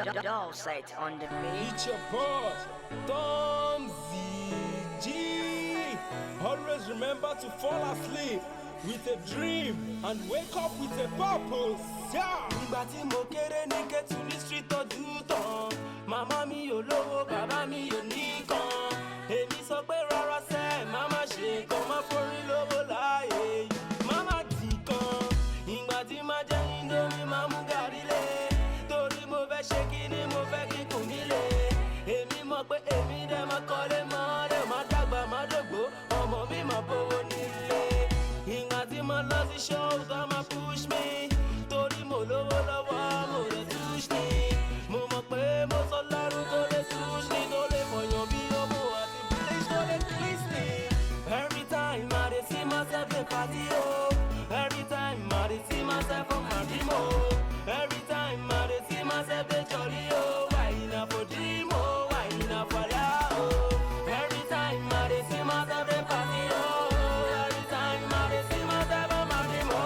Doll set on the beat. It's your boss, Tom ZG. Always remember to fall asleep with a dream and wake up with a purpose. Yeah. Nígbà tí mo kéré ní Kétu ní street ojú tán, màmá mi ò lówó, bàbá mi ò níkan. Èmi sọ pé rárá sẹ́, màmá ṣe nǹkan, má forí lówó láàyè. Màmá dì kan, ìgbà tí má jẹ Indomie má mú gàrí lé. Torí mo fẹ́ ṣe kíní, mo fẹ́ kíkùn nílé. Èmi mọ̀ pé èmi dẹ̀ máa kọ́lé mọ́, dẹ̀ máa dàgbà má dògbó, ọmọ mi máa bówó nílé. Ìgbà tí mo lọ sí show tó máa push me. Torí mo lówó lọ́wọ́, mo lè touch me. Mo mọ̀ pé mo sọ lọ́rùn tó lè touch me. Tó lè fọyàn bí ọmọ àti bleach tó lè twist me. Every time I dey see myself dey party o. Every time I dey see myself on my dream o. Every time I dey see myself dey jolly o. Why na for dream o? Why na for lie o? Every time I dey see myself dey party o. Every time I dey see myself on my dream o.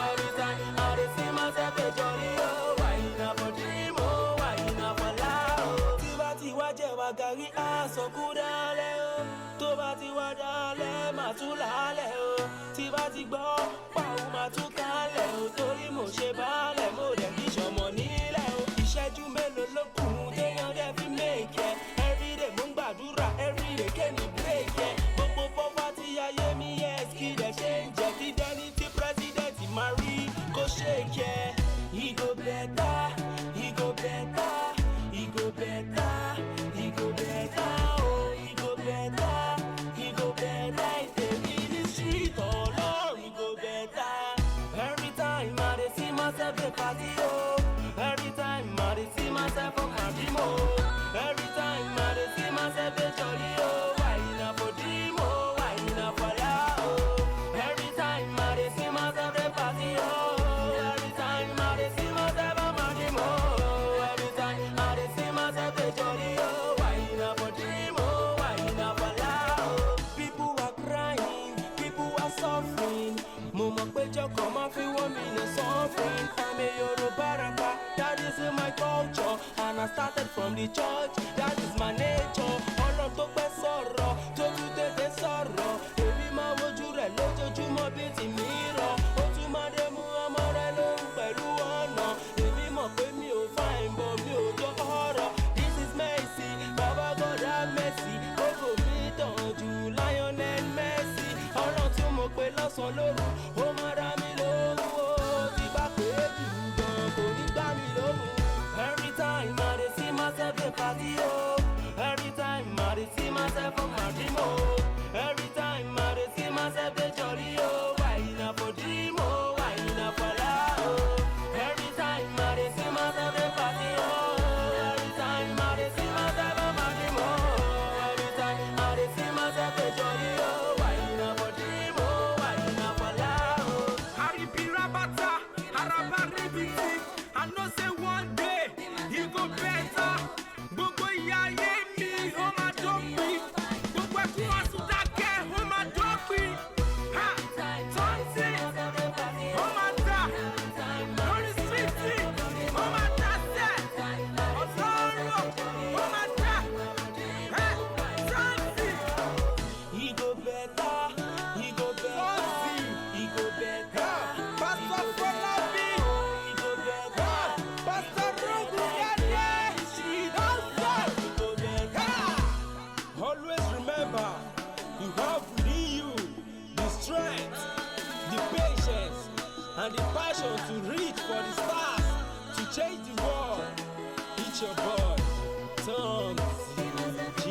Every time I dey see myself dey jolly o. Why na for dream o? Why na for lie o? Tí bá ti wá jẹ́ wá gàrí àsọkú dálẹ̀ o. Tó bá ti wá dálẹ̀ máa tún lálẹ́ o. Tí bá ti gbọ́ pàwọ́ máa tún kálẹ̀ o. Torí mo ṣe bálẹ̀ mo dẹ̀ kí ṣọmọ nílẹ̀ o. Ìṣẹ́jú mélòó ló kù téèyàn dẹ̀ fi mèkẹ́. Everyday mo ń gbàdúrà everyday kémi bírèkẹ́. Gbogbo poverty ayé mi yẹ kí dẹ̀ ṣe ń jẹ́ kí dẹ́ni tí president máa rí kó ṣe kẹ́. He go better, he go better, he go better, he go better, oh he go better, he go better. It's a ministry, oh Lord, he go better. Every time I dey see myself dey party oh. Every time I dey see myself on my dream oh. Every time I dey see myself dey jolly oh. Why na for dream oh? Why na for lie oh? Every time I dey see myself dey party oh. Every time I dey see myself on my dream oh. Every time I dey see myself dey jolly oh. Why na for dream oh? Why na for lie oh? People are crying, people are suffering. Mo mọ̀ pé jọkọ̀ máa fi wọ́n mi lè suffering. I'm a Yorùbá rapper, that is in my culture. And I started from the church, that is my nature. Ọ̀rọ̀ tó pẹ́ sọ̀rọ̀, tó tún tètè sọ̀rọ̀. Èmi máa wojú rẹ̀ lójoojúmọ́ bí ti mi rọ̀. Ó tún máa dé mú ọmọ rẹ̀ lóhùn pẹ̀lú ọ̀nà. Èmi mọ̀ pé mi ò fine but mi ò jọ ọ̀rọ̀. This is Messi, Baba God have mercy. Gbogbo mi tàn jù Lionel Messi. Ọ̀rọ̀ tí mo pè lọ́sàn-án lóru, ó máa dá mi lóhùn o. Tí bá pè é jù gan, kò ní gbá mi lóhùn. Every time I dey see myself dey party oh. Every time I dey see myself on my dream oh. Every time I dey see myself dey jolly oh. Why na for dream oh? Why na for lie oh? Every time I dey see myself dey party oh. Every time I dey see myself on my dream oh. Every time I dey see myself dey jolly oh. Why na for dream oh? Why na for lie oh? Aribi rabata, araba ribiti. I know say one day he go better. Gbogbo ìyà ayé mi ó máa dópin. Gbogbo ẹkún àsùndákẹ́ ó máa dópin. Ha! Tọ́ntì ó máa dà. Lórí síìtì ó máa dà sẹ́. Ọ̀sọ́rọ̀ ó máa dà. Tọ́ntì. He go better, he go better, he go better. Pastor Fọlábí. He go better. Pastor Ruguyade. He go better. Always remember, you have within you the strength, the patience, and the passion to reach for the stars, to change the world. It's your boy, Tom ZG.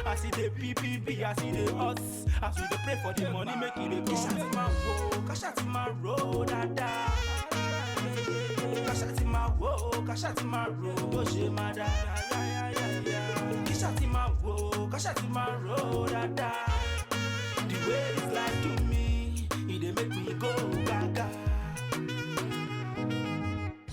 I see the PPP, I see the odds. As we dey pray for the money, make it dey come. Kashati ma ro, dada. Kashati ma wo, kashati ma ro, bó ṣe ma da. Kashati ma wo, kashati ma ro, dada. The way this life to me, it dey make me go gaga.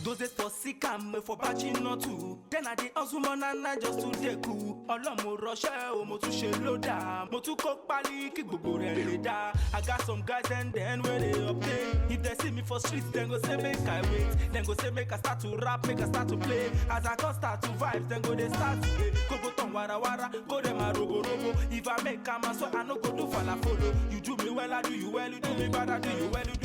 Those days for for sick and for batching not too. Then I dey hustle more and I just to dey cool. Ọlọ́mọ rọṣẹ́ o mo tún ṣe lódà. Mo tún kó pálí kí gbogbo rẹ̀ lè dá. I got some guys and then when they update. If they see me for streets, then go say make I wait. Then go say make I start to rap, make I start to play. As I come start to vibes, then go they start to play. Go turn wara wara, go dem a robo robo. If I make a man, so I no go do fala follow. You do me well, I do you well. You do me bad, I do you well. You do